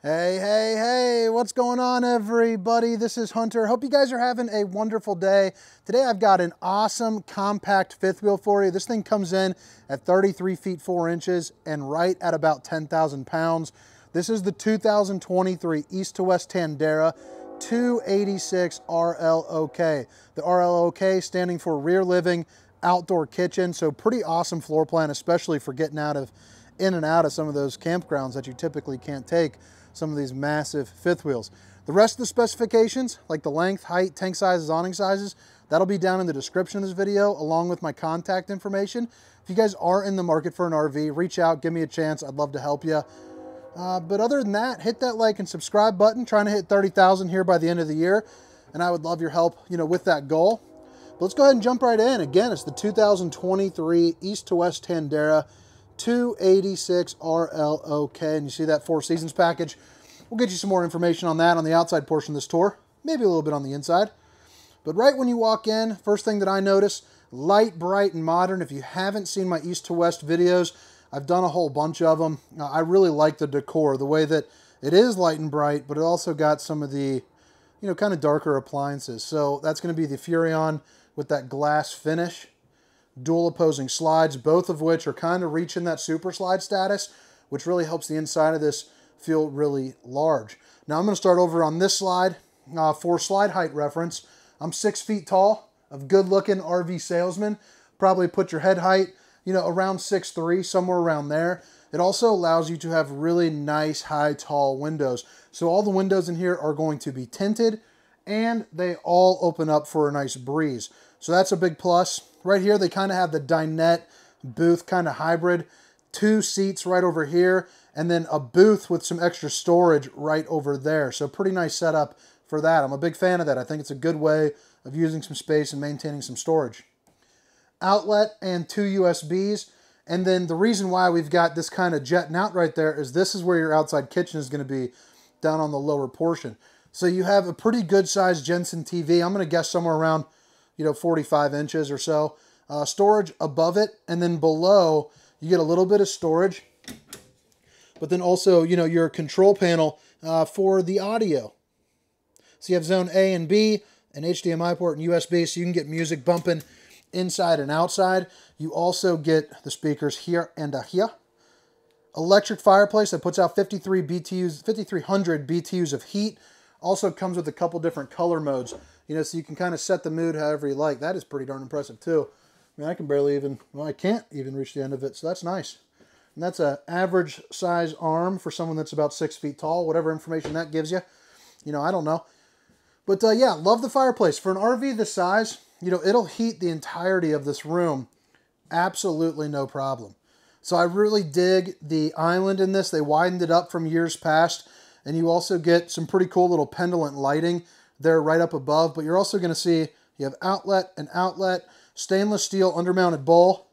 Hey, hey, hey, what's going on, everybody? This is Hunter. Hope you guys are having a wonderful day. Today I've got an awesome compact fifth wheel for you. This thing comes in at 33 feet 4 inches and right at about 10,000 pounds. This is the 2023 East to West Tandara 286RL-OK. The RL-OK standing for Rear Living Outdoor Kitchen. So pretty awesome floor plan, especially for getting in and out of some of those campgrounds that you typically can't take some of these massive fifth wheels. The rest of the specifications, like the length, height, tank sizes, awning sizes, that'll be down in the description of this video, along with my contact information. If you guys are in the market for an RV, reach out, give me a chance. I'd love to help you. But other than that, hit that like and subscribe button. Trying to hit 30,000 here by the end of the year, and I would love your help, with that goal. But let's go ahead and jump right in. Again, it's the 2023 East to West Tandara 286RL-OK, and you see that Four Seasons package. We'll get you some more information on that on the outside portion of this tour, maybe a little bit on the inside. But right when you walk in, first thing that I notice, light, bright, and modern. If you haven't seen my East to West videos, I've done a whole bunch of them. I really like the decor, the way that it is light and bright, but it also got some of the, kind of darker appliances. So that's going to be the Furrion with that glass finish. Dual opposing slides, both of which are kind of reaching that super slide status, which really helps the inside of this feel really large. Now I'm going to start over on this slide. For slide height reference, I'm 6 feet tall, a good looking RV salesman. Probably put your head height, around 6'3", somewhere around there. It also allows you to have really nice, high, tall windows. So all the windows in here are going to be tinted, and they all open up for a nice breeze. So that's a big plus. Right here, they kind of have the dinette booth kind of hybrid. 2 seats right over here, and then a booth with some extra storage right over there. So pretty nice setup for that. I'm a big fan of that. I think it's a good way of using some space and maintaining some storage. Outlet and 2 USBs. And then the reason why we've got this kind of jetting out right there is this is where your outside kitchen is going to be, down on the lower portion. So you have a pretty good sized Jensen TV. I'm going to guess somewhere around 45 inches or so. Storage above it, and then below you get a little bit of storage, but then also your control panel for the audio. So you have zone A and B, an HDMI port and USB, so you can get music bumping inside and outside. You also get the speakers here and here. Electric fireplace that puts out 5,300 BTUs of heat. Also comes with a couple different color modes. So you can kind of set the mood however you like. That is pretty darn impressive too. I mean, I can barely even, I can't even reach the end of it, so that's nice. And that's an average size arm for someone that's about 6 feet tall, whatever information that gives you. I don't know. But yeah, love the fireplace. For an RV this size, it'll heat the entirety of this room. Absolutely no problem. So I really dig the island in this. They widened it up from years past, and you also get some pretty cool little pendulum lighting there right up above, but you're also going to see you have outlet and outlet, stainless steel undermounted bowl,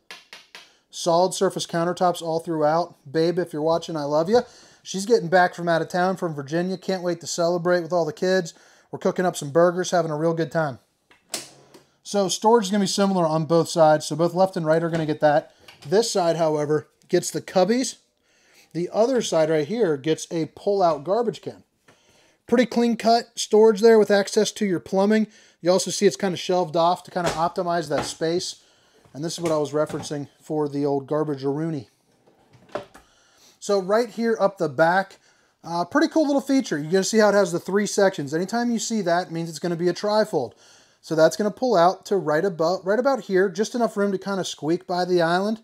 solid surface countertops all throughout. Babe, if you're watching, I love you. She's getting back from out of town from Virginia. Can't wait to celebrate with all the kids. We're cooking up some burgers, having a real good time. So storage is going to be similar on both sides, so both left and right are going to get that. This side, however, gets the cubbies. The other side right here gets a pull-out garbage can. Pretty clean cut storage there with access to your plumbing. You also see it's kind of shelved off to kind of optimize that space. And this is what I was referencing for the old garbage-a-rooney. So right here up the back, pretty cool little feature. You're going to see how it has the 3 sections. Anytime you see that, it means it's going to be a trifold. So that's going to pull out to right about here, just enough room to kind of squeak by the island.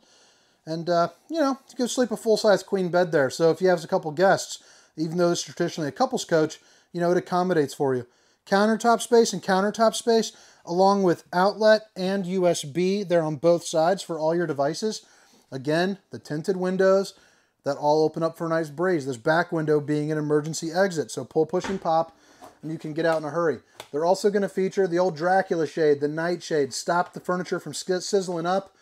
And, you can sleep a full-size queen bed there. So if you have a couple guests, even though it's traditionally a couples coach, it accommodates for you. Countertop space and countertop space, along with outlet and USB there on both sides for all your devices. Again, the tinted windows that all open up for a nice breeze. This back window being an emergency exit, so pull, push, and pop, and you can get out in a hurry. They're also going to feature the old Dracula shade, the night shade, stop the furniture from sizzling up,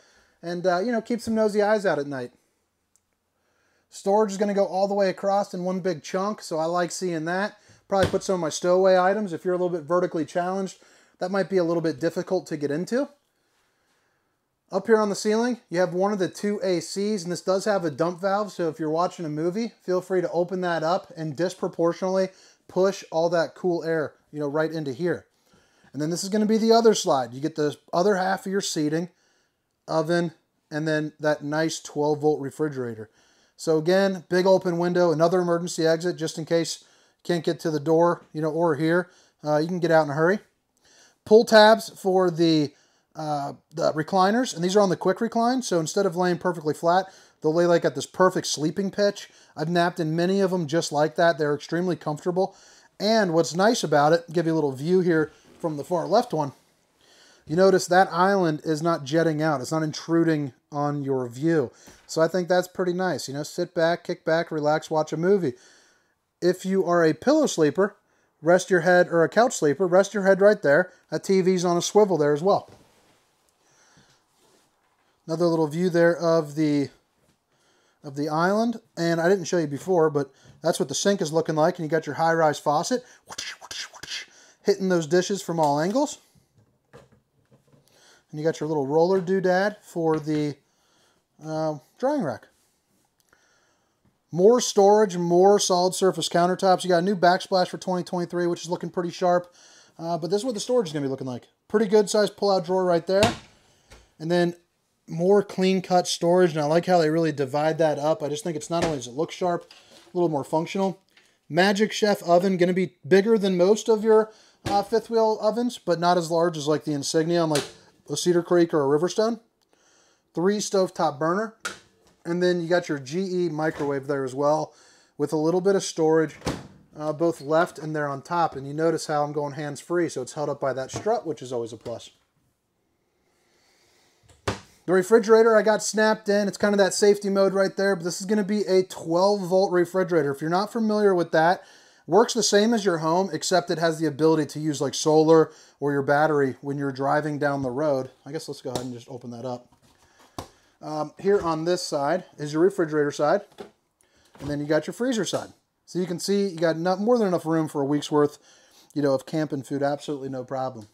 and, keep some nosy eyes out at night. Storage is going to go all the way across in one big chunk, so I like seeing that. Probably put some of my stowaway items. If you're a little bit vertically challenged, that might be a little bit difficult to get into. Up here on the ceiling, you have one of the two ACs, and this does have a dump valve, so if you're watching a movie, feel free to open that up and disproportionately push all that cool air, you know, right into here. And then this is going to be the other slide. You get the other half of your seating, oven, and then that nice 12-volt refrigerator. So again, big open window, another emergency exit just in case you can't get to the door, you know, or here. You can get out in a hurry. Pull tabs for the recliners, and these are on the quick recline, so instead of laying perfectly flat, they'll lay like at this perfect sleeping pitch. I've napped in many of them just like that. They're extremely comfortable. And what's nice about it, give you a little view here from the far left one, you notice that island is not jetting out. It's not intruding on your view. So I think that's pretty nice. You know, sit back, kick back, relax, watch a movie. If you are a pillow sleeper, rest your head, or a couch sleeper, rest your head right there. That TV's on a swivel there as well. Another little view there of the island, and I didn't show you before, but that's what the sink is looking like, and you got your high-rise faucet hitting those dishes from all angles. And you got your little roller doodad for the drying rack. More storage, more solid surface countertops. You got a new backsplash for 2023, which is looking pretty sharp, but this is what the storage is going to be looking like. Pretty good sized pull-out drawer right there. And then more clean-cut storage, and I like how they really divide that up. I just think it's not only does it look sharp, a little more functional. Magic Chef oven, going to be bigger than most of your fifth wheel ovens, but not as large as like the Insignia on like a Cedar Creek or a Riverstone. 3 stovetop burner, and then you got your GE microwave there as well, with a little bit of storage, both left and there on top. And you notice how I'm going hands-free, so it's held up by that strut, which is always a plus. The refrigerator I got snapped in. It's kind of that safety mode right there, but this is going to be a 12-volt refrigerator. If you're not familiar with that, works the same as your home, except it has the ability to use like solar or your battery when you're driving down the road. I guess let's go ahead and just open that up. Here on this side is your refrigerator side, and then you got your freezer side. So you can see you got more than enough room for a week's worth, you know, of camping food. Absolutely no problem.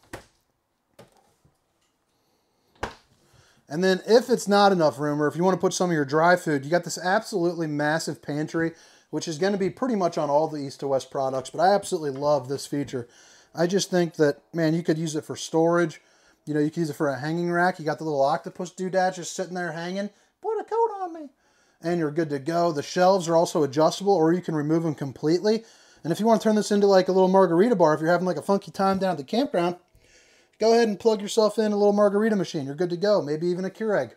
And then if it's not enough room, or if you want to put some of your dry food, you got this absolutely massive pantry, which is going to be pretty much on all the East to West products, but I absolutely love this feature. I just think that, man, you could use it for storage. You know, you could use it for a hanging rack. You got the little octopus doodad just sitting there hanging. Put a coat on me. And you're good to go. The shelves are also adjustable, or you can remove them completely. And if you want to turn this into like a little margarita bar, if you're having like a funky time down at the campground, go ahead and plug yourself in a little margarita machine. You're good to go. Maybe even a Keurig.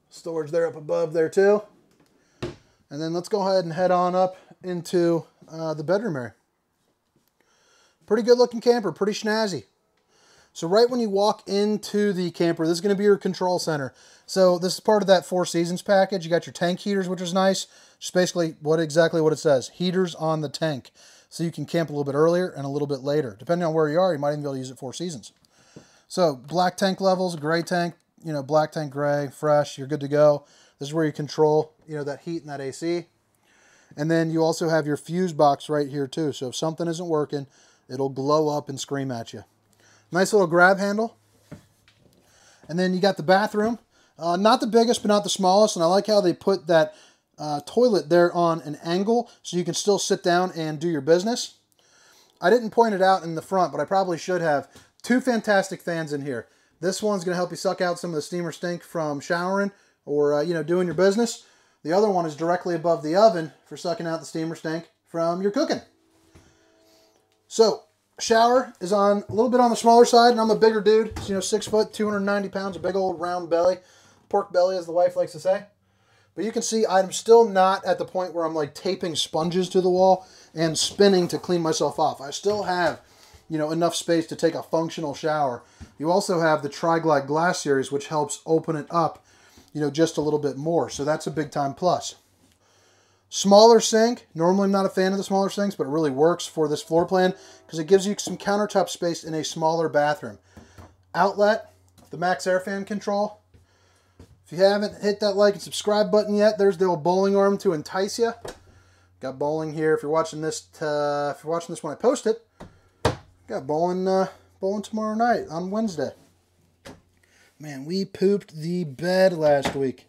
Storage there up above there too. And then let's go ahead and head on up into the bedroom area. Pretty good looking camper, pretty snazzy. So right when you walk into the camper, this is going to be your control center. So this is part of that Four Seasons package. You got your tank heaters, which is nice. Just basically exactly what it says. Heaters on the tank. So you can camp a little bit earlier and a little bit later. Depending on where you are, you might even be able to use it Four Seasons. So black tank levels, gray tank, you know, black tank, gray, fresh, you're good to go. This is where you control, you know, that heat and that AC. And then you also have your fuse box right here too. So if something isn't working, it'll glow up and scream at you. Nice little grab handle. And then you got the bathroom. Not the biggest, but not the smallest. And I like how they put that toilet there on an angle so you can still sit down and do your business. I didn't point it out in the front, but I probably should have. 2 fantastic fans in here. This one's going to help you suck out some of the steamer stink from showering or, you know, doing your business. The other one is directly above the oven for sucking out the steamer stink from your cooking. So, shower is on a little bit on the smaller side, and I'm a bigger dude. It's, you know, 6 foot, 290 pounds, a big old round belly. Pork belly, as the wife likes to say. But you can see I'm still not at the point where I'm like taping sponges to the wall and spinning to clean myself off. I still have, you know, enough space to take a functional shower. You also have the Tri-Glide Glass Series, which helps open it up, you know, just a little bit more. So that's a big time plus. Smaller sink. Normally I'm not a fan of the smaller sinks, but it really works for this floor plan because it gives you some countertop space in a smaller bathroom. Outlet, the Max Air Fan control. If you haven't hit that like and subscribe button yet, there's the old bowling arm to entice you. Got bowling here. If you're watching this when I post it, got bowling bowling tomorrow night on Wednesday. Man, we pooped the bed last week.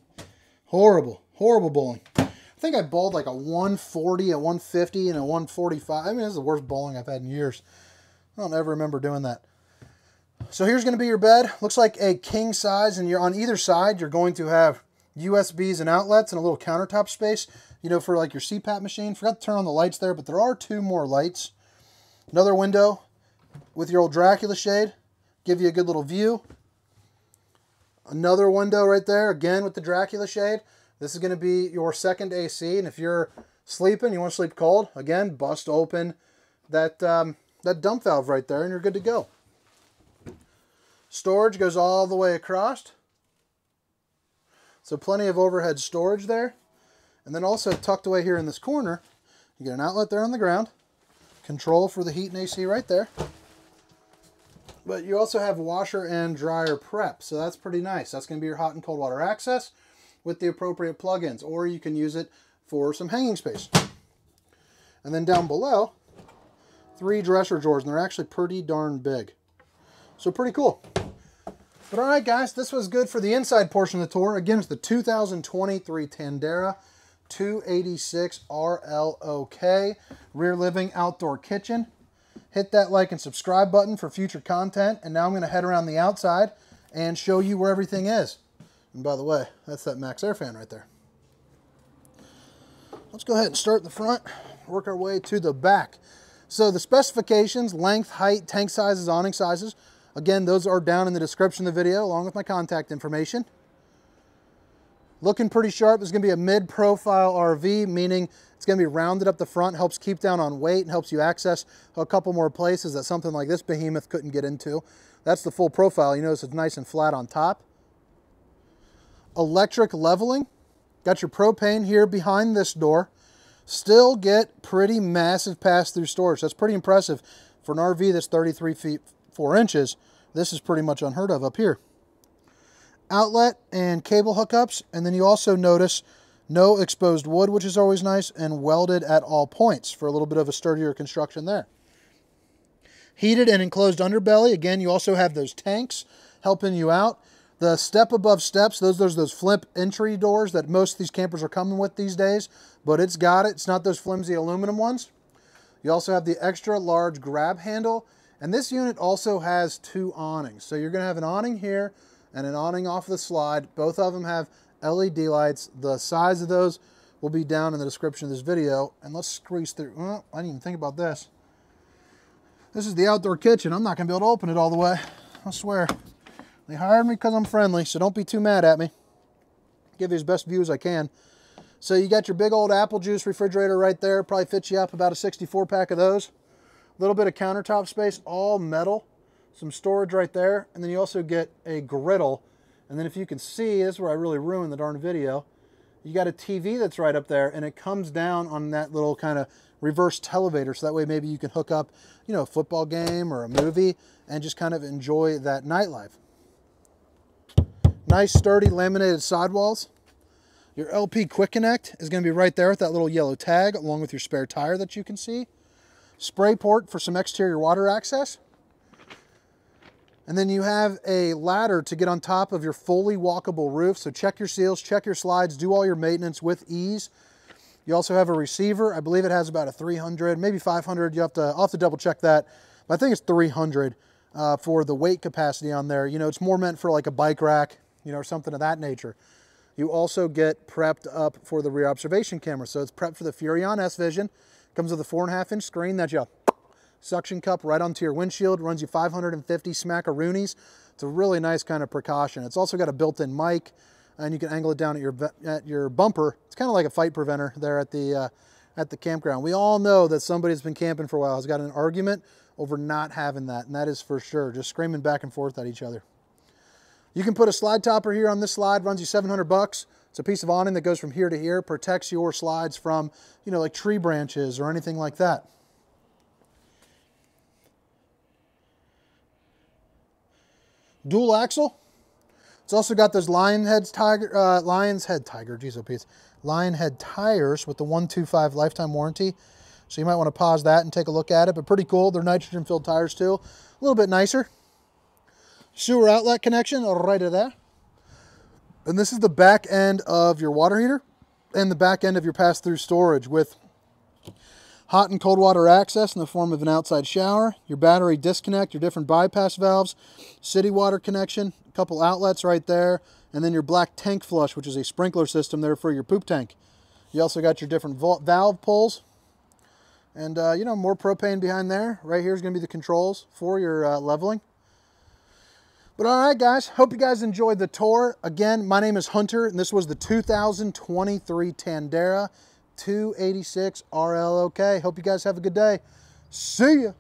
Horrible, horrible bowling. I think I bowled like a 140, a 150, and a 145. I mean, this is the worst bowling I've had in years. I don't ever remember doing that. So here's going to be your bed. Looks like a king size, and you're on either side, you're going to have USBs and outlets and a little countertop space, you know, for like your CPAP machine. Forgot to turn on the lights there, but there are 2 more lights. Another window with your old Dracula shade. Give you a good little view. Another window right there, again with the Dracula shade. This is going to be your second AC, and if you're sleeping, you want to sleep cold, again, bust open that, that dump valve right there, and you're good to go. Storage goes all the way across. So plenty of overhead storage there. And then also tucked away here in this corner, you get an outlet there on the ground. Control for the heat and AC right there. But you also have washer and dryer prep, so that's pretty nice. That's going to be your hot and cold water access with the appropriate plugins, or you can use it for some hanging space. And then down below, 3 dresser drawers, and they're actually pretty darn big. So pretty cool. But all right, guys, this was good for the inside portion of the tour. Again, it's the 2023 Tandara 286RL-OK rear living outdoor kitchen. Hit that like and subscribe button for future content. And now I'm going to head around the outside and show you where everything is. And by the way, that's that Max Air fan right there. Let's go ahead and start in the front, work our way to the back. So the specifications, length, height, tank sizes, awning sizes, again, those are down in the description of the video along with my contact information. Looking pretty sharp. This is going to be a mid-profile RV, meaning it's going to be rounded up the front, helps keep down on weight, and helps you access a couple more places that something like this behemoth couldn't get into. That's the full profile. You notice it's nice and flat on top. Electric leveling. Got your propane here behind this door. Still get pretty massive pass-through storage. That's pretty impressive. For an RV that's 33 feet 4 inches, this is pretty much unheard of up here. Outlet and cable hookups, and then you also notice no exposed wood, which is always nice, and welded at all points for a little bit of a sturdier construction there. Heated and enclosed underbelly. Again, you also have those tanks helping you out. The step above steps, those flip entry doors that most of these campers are coming with these days, but it's got it. It's not those flimsy aluminum ones. You also have the extra large grab handle, and this unit also has 2 awnings. So you're going to have an awning here and an awning off the slide. Both of them have LED lights. The size of those will be down in the description of this video. And let's squeeze through. Well, I didn't even think about this. This is the outdoor kitchen. I'm not going to be able to open it all the way. I swear. They hired me because I'm friendly, so don't be too mad at me. Give you as best view as I can. So you got your big old apple juice refrigerator right there. Probably fits you up about a 64 pack of those. A little bit of countertop space, all metal. Some storage right there, and then you also get a griddle. And then if you can see, this is where I really ruined the darn video. You got a TV that's right up there, and it comes down on that little kind of reverse televator, so that way maybe you can hook up, you know, a football game or a movie and just kind of enjoy that nightlife. Nice sturdy laminated sidewalls. Your LP Quick Connect is going to be right there with that little yellow tag along with your spare tire that you can see. Spray port for some exterior water access. And then you have a ladder to get on top of your fully walkable roof. So check your seals, check your slides, do all your maintenance with ease. You also have a receiver. I believe it has about a 300, maybe 500. I'll have to double check that. But I think it's 300 for the weight capacity on there. You know, it's more meant for like a bike rack, you know, or something of that nature. You also get prepped up for the rear observation camera. So it's prepped for the Furrion S-Vision. Comes with a 4.5-inch screen that you suction cup right onto your windshield, runs you 550 smackaroonies. It's a really nice kind of precaution. It's also got a built-in mic, and you can angle it down at your bumper. It's kind of like a fight preventer there at the campground. We all know that somebody that's been camping for a while has got an argument over not having that, and that is for sure, just screaming back and forth at each other. You can put a slide topper here on this slide, runs you $700. It's a piece of awning that goes from here to here, protects your slides from, you know, like tree branches or anything like that. Dual axle. It's also got those Lion's Head tires with the 125 lifetime warranty. So you might want to pause that and take a look at it, but pretty cool. They're nitrogen-filled tires too. A little bit nicer. Sewer outlet connection right there. And this is the back end of your water heater and the back end of your pass-through storage with hot and cold water access in the form of an outside shower, your battery disconnect, your different bypass valves, city water connection, a couple outlets right there, and then your black tank flush, which is a sprinkler system there for your poop tank. You also got your different valve pulls. And, you know, more propane behind there. Right here is going to be the controls for your leveling. But all right, guys. Hope you guys enjoyed the tour. Again, my name is Hunter, and this was the 2023 Tandara 286RL-OK. Hope you guys have a good day. See ya.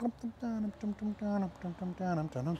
Dum dum dum dum dum dum dum dum dum dum.